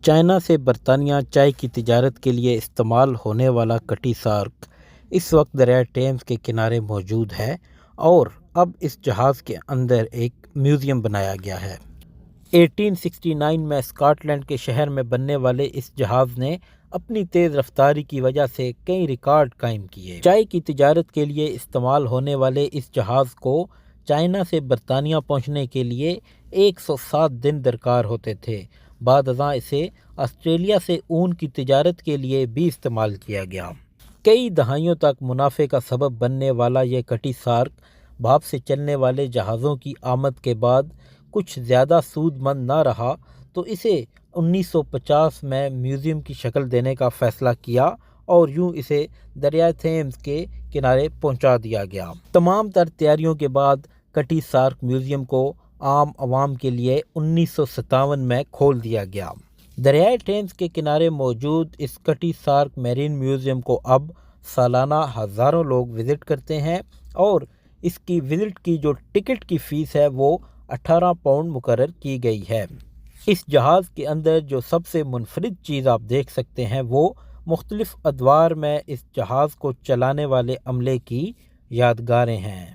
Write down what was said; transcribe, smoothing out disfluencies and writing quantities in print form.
China سے برطانیہ چائے کی تجارت کے لیے استعمال ہونے والا کٹی سارک اس وقت دریائے ٹیمز کے کنارے موجود ہے اور اب اس جہاز کے اندر ایک میوزیم بنایا گیا ہے۔ 1869 میں اسکاٹ لینڈ کے شہر میں بننے والے اس جہاز نے اپنی تیز رفتاری کی وجہ سے کئی ریکارڈ قائم کیے۔ چائے کی تجارت کے لیے استعمال ہونے والے اس جہاز کو چائنا سے برطانیہ پہنچنے کے لیے 107 دن درکار ہوتے تھے۔ بعد ازاں اسے آسٹریلیا سے اون کی تجارت کے لیے بھی استعمال کیا گیا۔ کئی دہائیوں تک منافع کا سبب بننے والا یہ کٹی سارک بھاپ سے چلنے والے جہازوں کی آمد کے بعد کچھ زیادہ سود مند نہ رہا تو اسے 1950 میں میوزیم کی شکل دینے کا فیصلہ کیا اور یوں اسے دریائے تھیمز کے کنارے پہنچا دیا گیا۔ تمام تر تیاریوں کے بعد کٹی سارک میوزیم کو عام عوام کے لیے 1957 میں کھول دیا گیا۔ دریائے ٹیمز کے کنارے موجود اس کٹی سارک میرین میوزیم کو اب سالانہ ہزاروں لوگ وزٹ کرتے ہیں اور اس کی وزٹ کی جو ٹکٹ کی فیس ہے وہ 18 پاؤنڈ مقرر کی گئی ہے۔ اس جہاز کے اندر جو سب سے منفرد چیز آپ دیکھ سکتے ہیں وہ مختلف ادوار میں اس جہاز کو چلانے والے عملے کی یادگاریں ہیں۔